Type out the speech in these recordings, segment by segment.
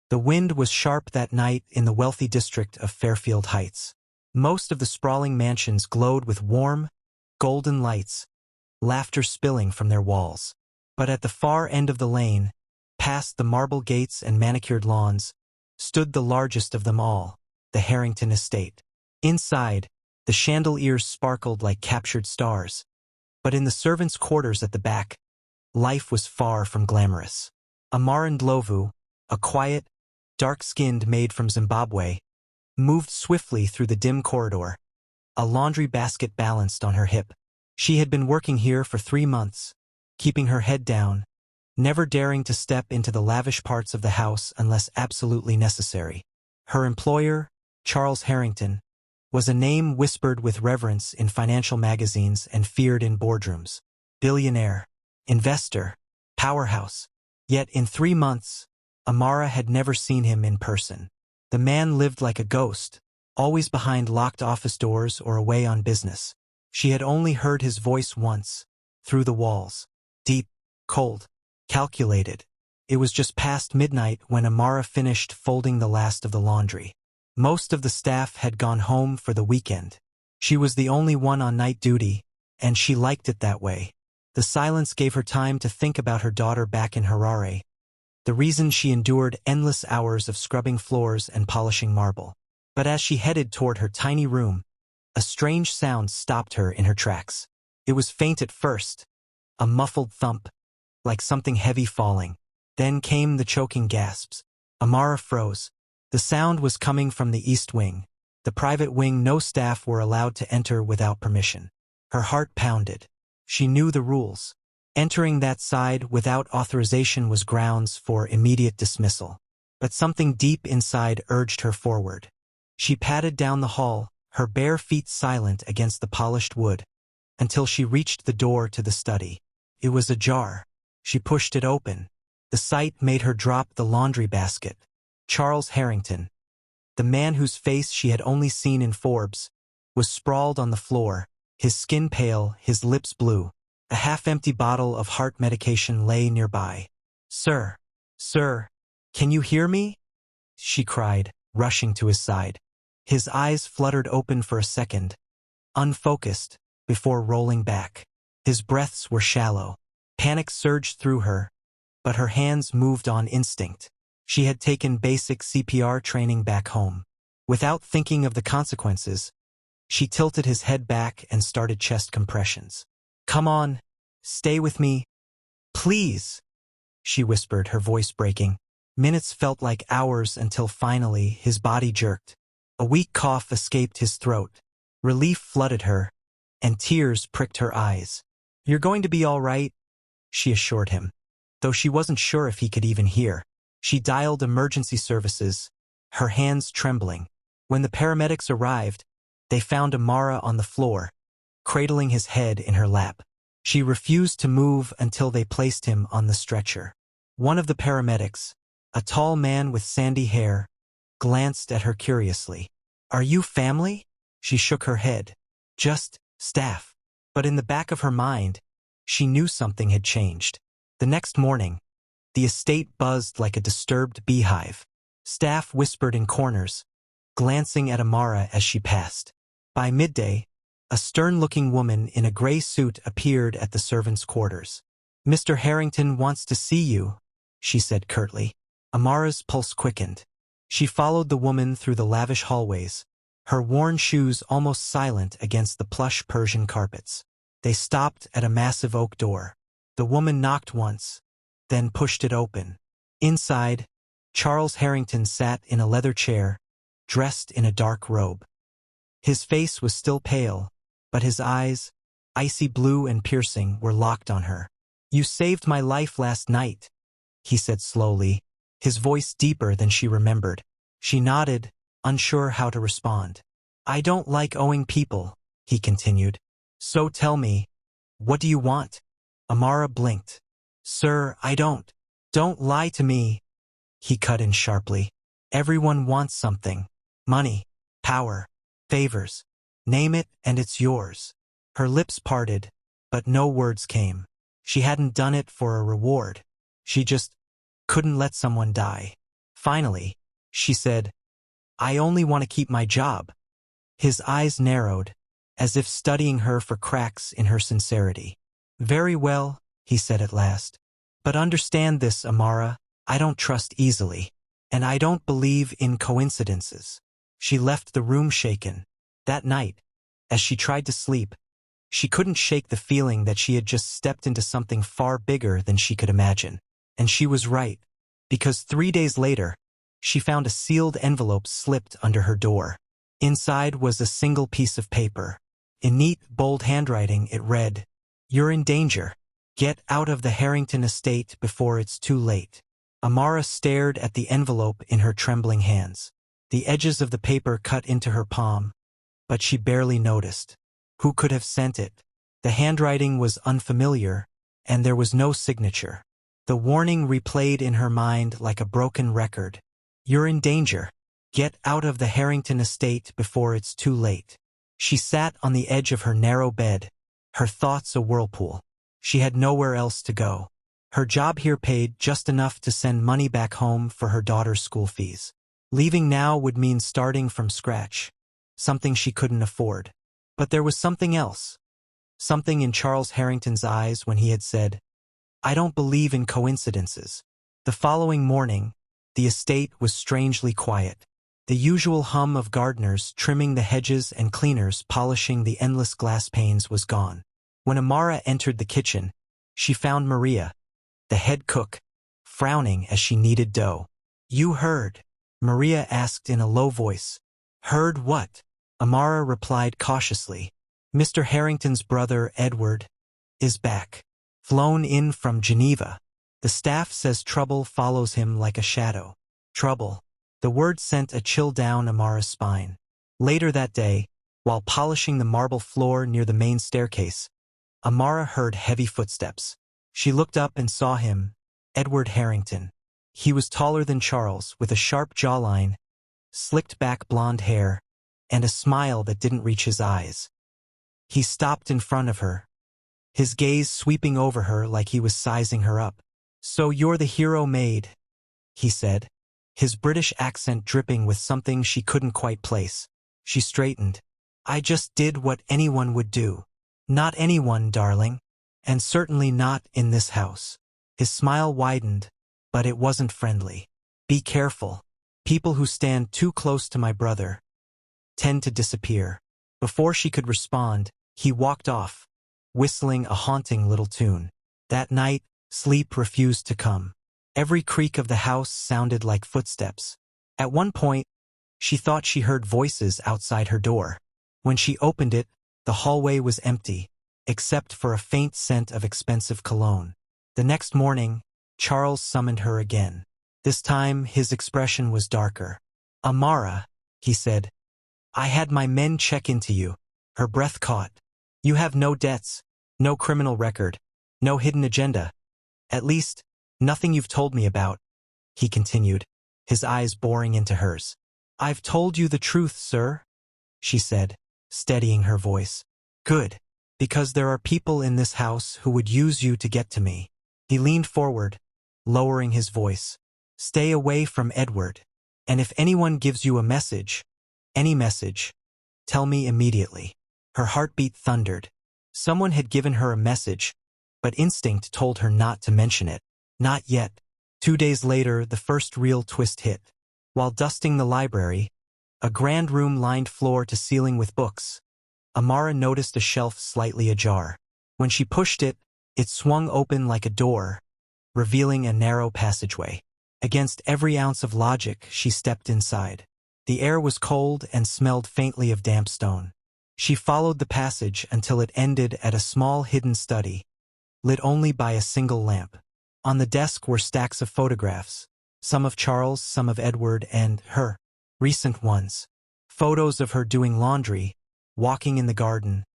The wind was sharp that night in the wealthy district of Fairfield Heights. Most of the sprawling mansions glowed with warm, golden lights, laughter spilling from their walls. But at the far end of the lane, past the marble gates and manicured lawns, stood the largest of them all, the Harrington estate. Inside, the chandeliers sparkled like captured stars. But in the servants' quarters at the back, life was far from glamorous. Amara Ndlovu, a quiet, dark-skinned maid from Zimbabwe, moved swiftly through the dim corridor, a laundry basket balanced on her hip. She had been working here for 3 months, keeping her head down, never daring to step into the lavish parts of the house unless absolutely necessary. Her employer, Charles Harrington, was a name whispered with reverence in financial magazines and feared in boardrooms. Billionaire, investor, powerhouse. Yet in 3 months, Amara had never seen him in person. The man lived like a ghost, always behind locked office doors or away on business. She had only heard his voice once, through the walls. Deep, cold, calculated. It was just past midnight when Amara finished folding the last of the laundry. Most of the staff had gone home for the weekend. She was the only one on night duty, and she liked it that way. The silence gave her time to think about her daughter back in Harare, the reason she endured endless hours of scrubbing floors and polishing marble. But as she headed toward her tiny room, a strange sound stopped her in her tracks. It was faint at first, a muffled thump, like something heavy falling. Then came the choking gasps. Amara froze. The sound was coming from the East Wing, the private wing no staff were allowed to enter without permission. Her heart pounded. She knew the rules. Entering that side without authorization was grounds for immediate dismissal. But something deep inside urged her forward. She padded down the hall, her bare feet silent against the polished wood, until she reached the door to the study. It was ajar. She pushed it open. The sight made her drop the laundry basket. Charles Harrington, the man whose face she had only seen in Forbes, was sprawled on the floor, his skin pale, his lips blue. A half-empty bottle of heart medication lay nearby. "Sir, sir, can you hear me?" she cried, rushing to his side. His eyes fluttered open for a second, unfocused, before rolling back. His breaths were shallow. Panic surged through her, but her hands moved on instinct. She had taken basic CPR training back home. Without thinking of the consequences, she tilted his head back and started chest compressions. "Come on, stay with me, please," she whispered, her voice breaking. Minutes felt like hours until finally his body jerked. A weak cough escaped his throat. Relief flooded her, and tears pricked her eyes. "You're going to be all right," she assured him, though she wasn't sure if he could even hear. She dialed emergency services, her hands trembling. When the paramedics arrived, they found Amara on the floor, cradling his head in her lap. She refused to move until they placed him on the stretcher. One of the paramedics, a tall man with sandy hair, glanced at her curiously. "Are you family?" She shook her head. "Just staff." But in the back of her mind, she knew something had changed. The next morning, the estate buzzed like a disturbed beehive. Staff whispered in corners, glancing at Amara as she passed. By midday, a stern-looking woman in a gray suit appeared at the servants' quarters. "Mr. Harrington wants to see you," she said curtly. Amara's pulse quickened. She followed the woman through the lavish hallways, her worn shoes almost silent against the plush Persian carpets. They stopped at a massive oak door. The woman knocked once, then pushed it open. Inside, Charles Harrington sat in a leather chair, dressed in a dark robe. His face was still pale, but his eyes, icy blue and piercing, were locked on her. "You saved my life last night," he said slowly, his voice deeper than she remembered. She nodded, unsure how to respond. "I don't like owing people," he continued. "So tell me, what do you want?" Amara blinked. "Sir, I don't. Don't lie to me," he cut in sharply. "Everyone wants something. Money, power, favors. Name it and it's yours." Her lips parted, but no words came. She hadn't done it for a reward. She just couldn't let someone die. Finally, she said, "I only want to keep my job." His eyes narrowed, as if studying her for cracks in her sincerity. "Very well," he said at last. "But understand this, Amara, I don't trust easily. And I don't believe in coincidences." She left the room shaken. That night, as she tried to sleep, she couldn't shake the feeling that she had just stepped into something far bigger than she could imagine. And she was right, because 3 days later, she found a sealed envelope slipped under her door. Inside was a single piece of paper. In neat, bold handwriting, it read, "You're in danger. Get out of the Harrington estate before it's too late." Amara stared at the envelope in her trembling hands. The edges of the paper cut into her palm, but she barely noticed. Who could have sent it? The handwriting was unfamiliar, and there was no signature. The warning replayed in her mind like a broken record. "You're in danger. Get out of the Harrington estate before it's too late." She sat on the edge of her narrow bed, her thoughts a whirlpool. She had nowhere else to go. Her job here paid just enough to send money back home for her daughter's school fees. Leaving now would mean starting from scratch, something she couldn't afford. But there was something else. Something in Charles Harrington's eyes when he had said, "I don't believe in coincidences." The following morning, the estate was strangely quiet. The usual hum of gardeners trimming the hedges and cleaners polishing the endless glass panes was gone. When Amara entered the kitchen, she found Maria, the head cook, frowning as she kneaded dough. "You heard?" Maria asked in a low voice. "Heard what?" Amara replied cautiously. "Mr. Harrington's brother, Edward, is back. Flown in from Geneva. The staff says trouble follows him like a shadow." Trouble. The word sent a chill down Amara's spine. Later that day, while polishing the marble floor near the main staircase, Amara heard heavy footsteps. She looked up and saw him, Edward Harrington. He was taller than Charles, with a sharp jawline, slicked back blonde hair, and a smile that didn't reach his eyes. He stopped in front of her, his gaze sweeping over her like he was sizing her up. "So you're the hero Maid," he said, his British accent dripping with something she couldn't quite place. She straightened. "I just did what anyone would do." "Not anyone, darling. And certainly not in this house." His smile widened, but it wasn't friendly. "Be careful. People who stand too close to my brother tend to disappear." Before she could respond, he walked off, whistling a haunting little tune. That night, sleep refused to come. Every creak of the house sounded like footsteps. At one point, she thought she heard voices outside her door. When she opened it, the hallway was empty, except for a faint scent of expensive cologne. The next morning, Charles summoned her again. This time, his expression was darker. "Amara," he said, "I had my men check into you." Her breath caught. "You have no debts, no criminal record, no hidden agenda. At least, nothing you've told me about," he continued, his eyes boring into hers. "I've told you the truth, sir," she said, steadying her voice. "Good, because there are people in this house who would use you to get to me." He leaned forward, lowering his voice. "Stay away from Edward. And if anyone gives you a message, any message, tell me immediately." Her heartbeat thundered. Someone had given her a message, but instinct told her not to mention it. Not yet. 2 days later, the first real twist hit. While dusting the library, a grand room lined floor to ceiling with books, Amara noticed a shelf slightly ajar. When she pushed it, it swung open like a door, revealing a narrow passageway. Against every ounce of logic, she stepped inside. The air was cold and smelled faintly of damp stone. She followed the passage until it ended at a small hidden study, lit only by a single lamp. On the desk were stacks of photographs, some of Charles, some of Edward, and her. Recent ones. Photos of her doing laundry, walking in the garden,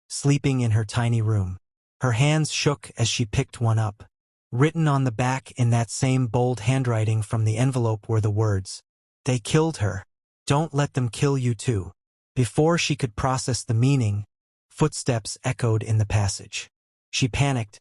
sleeping in her tiny room. Her hands shook as she picked one up. Written on the back in that same bold handwriting from the envelope were the words, "They killed her. Don't let them kill you too." Before she could process the meaning, footsteps echoed in the passage. She panicked,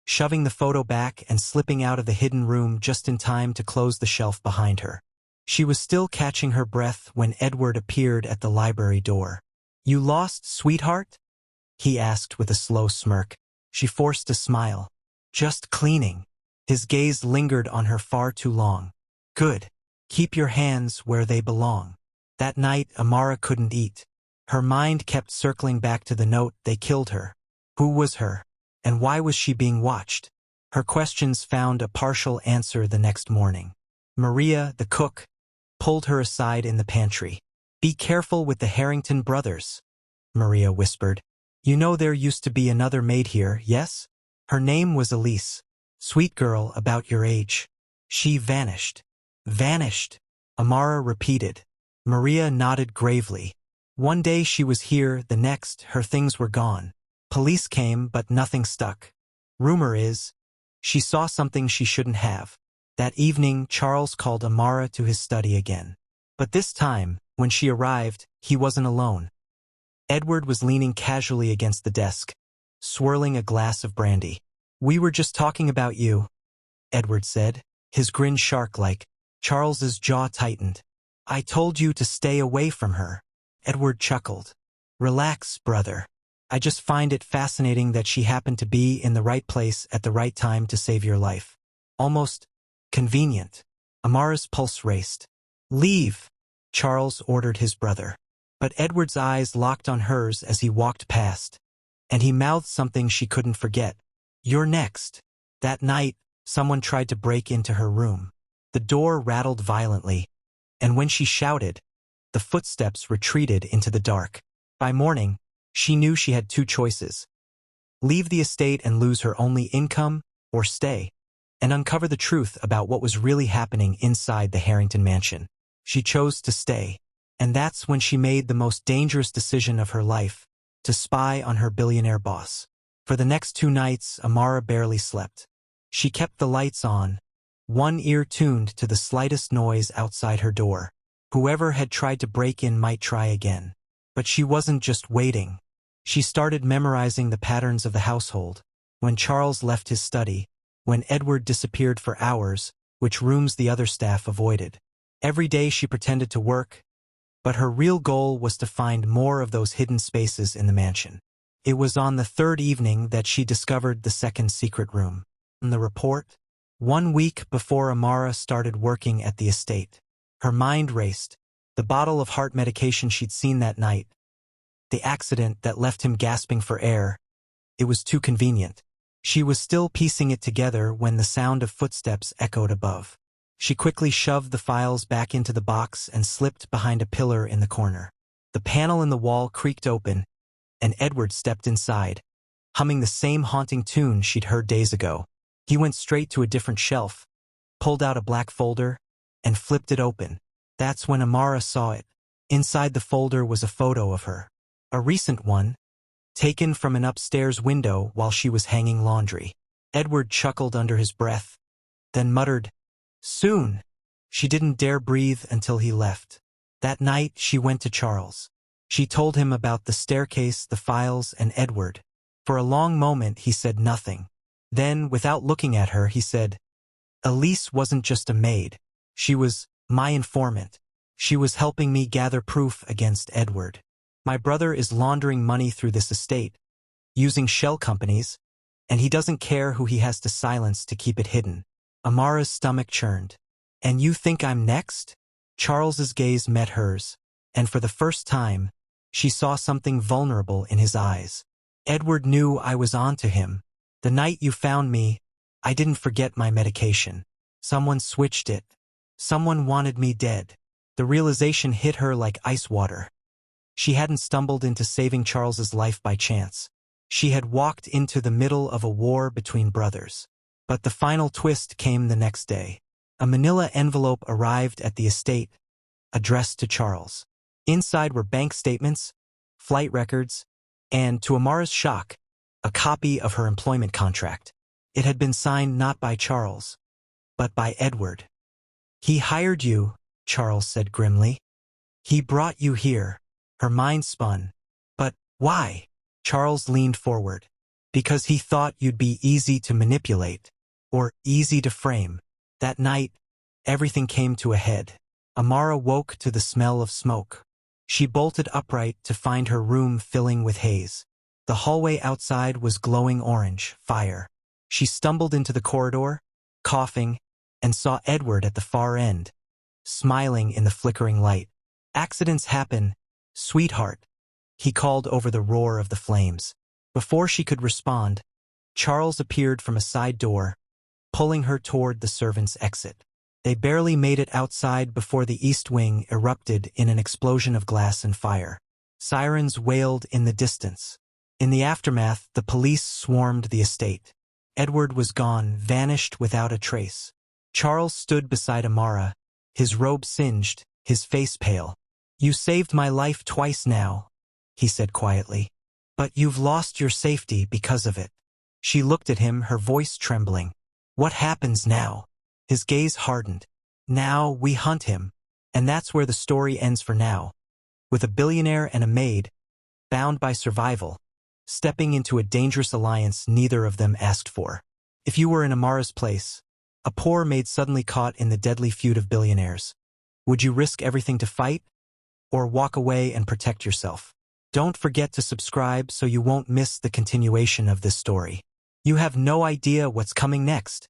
shoving the photo back and slipping out of the hidden room just in time to close the shelf behind her. She was still catching her breath when Edward appeared at the library door. "You lost, sweetheart?" he asked with a slow smirk. She forced a smile. "Just cleaning." His gaze lingered on her far too long. "Good. Keep your hands where they belong." That night, Amara couldn't eat. Her mind kept circling back to the note. They killed her. Who was her? And why was she being watched? Her questions found a partial answer the next morning. Maria, the cook, pulled her aside in the pantry. "Be careful with the Harrington brothers," Maria whispered. "You know there used to be another maid here, yes? Her name was Elise. Sweet girl about your age. She vanished." "Vanished," Amara repeated. Maria nodded gravely. "One day she was here, the next, her things were gone. Police came, but nothing stuck. Rumor is, she saw something she shouldn't have." That evening, Charles called Amara to his study again. But this time, when she arrived, he wasn't alone. Edward was leaning casually against the desk, swirling a glass of brandy. "We were just talking about you," Edward said, his grin shark-like. Charles's jaw tightened. "I told you to stay away from her." Edward chuckled. "Relax, brother. I just find it fascinating that she happened to be in the right place at the right time to save your life. Almost convenient." Amara's pulse raced. "Leave," Charles ordered his brother. But Edward's eyes locked on hers as he walked past, and he mouthed something she couldn't forget. "You're next." That night, someone tried to break into her room. The door rattled violently, and when she shouted, the footsteps retreated into the dark. By morning, she knew she had two choices: leave the estate and lose her only income, or stay and uncover the truth about what was really happening inside the Harrington mansion. She chose to stay, and that's when she made the most dangerous decision of her life: to spy on her billionaire boss. For the next 2 nights, Amara barely slept. She kept the lights on, one ear tuned to the slightest noise outside her door. Whoever had tried to break in might try again. But she wasn't just waiting. She started memorizing the patterns of the household. When Charles left his study, when Edward disappeared for hours, which rooms the other staff avoided. Every day she pretended to work, but her real goal was to find more of those hidden spaces in the mansion. It was on the 3rd evening that she discovered the second secret room. In the report, 1 week before Amara started working at the estate. Her mind raced. The bottle of heart medication she'd seen that night. The accident that left him gasping for air. It was too convenient. She was still piecing it together when the sound of footsteps echoed above. She quickly shoved the files back into the box and slipped behind a pillar in the corner. The panel in the wall creaked open, and Edward stepped inside, humming the same haunting tune she'd heard days ago. He went straight to a different shelf, pulled out a black folder, and flipped it open. That's when Amara saw it. Inside the folder was a photo of her. A recent one, taken from an upstairs window while she was hanging laundry. Edward chuckled under his breath, then muttered, "Soon." She didn't dare breathe until he left. That night, she went to Charles. She told him about the staircase, the files, and Edward. For a long moment, he said nothing. Then, without looking at her, he said, "Elise wasn't just a maid. She was my informant. She was helping me gather proof against Edward. My brother is laundering money through this estate, using shell companies, and he doesn't care who he has to silence to keep it hidden." Amara's stomach churned. "And you think I'm next?" Charles's gaze met hers, and for the first time, she saw something vulnerable in his eyes. "Edward knew I was on to him. The night you found me, I didn't forget my medication. Someone switched it. Someone wanted me dead." The realization hit her like ice water. She hadn't stumbled into saving Charles's life by chance. She had walked into the middle of a war between brothers. But the final twist came the next day. A manila envelope arrived at the estate, addressed to Charles. Inside were bank statements, flight records, and, to Amara's shock, a copy of her employment contract. It had been signed not by Charles, but by Edward. "He hired you," Charles said grimly. "He brought you here." Her mind spun. "But why?" Charles leaned forward. "Because he thought you'd be easy to manipulate, or easy to frame." That night, everything came to a head. Amara woke to the smell of smoke. She bolted upright to find her room filling with haze. The hallway outside was glowing orange, fire. She stumbled into the corridor, coughing, and saw Edward at the far end, smiling in the flickering light. "Accidents happen, sweetheart," he called over the roar of the flames. Before she could respond, Charles appeared from a side door, pulling her toward the servants' exit. They barely made it outside before the east wing erupted in an explosion of glass and fire. Sirens wailed in the distance. In the aftermath, the police swarmed the estate. Edward was gone, vanished without a trace. Charles stood beside Amara, his robe singed, his face pale. "You saved my life twice now," he said quietly. "But you've lost your safety because of it." She looked at him, her voice trembling. "What happens now?" His gaze hardened. "Now we hunt him. And that's where the story ends for now. With a billionaire and a maid, bound by survival, stepping into a dangerous alliance neither of them asked for. If you were in Amara's place, a poor maid suddenly caught in the deadly feud of billionaires, would you risk everything to fight? Or walk away and protect yourself? Don't forget to subscribe so you won't miss the continuation of this story. You have no idea what's coming next.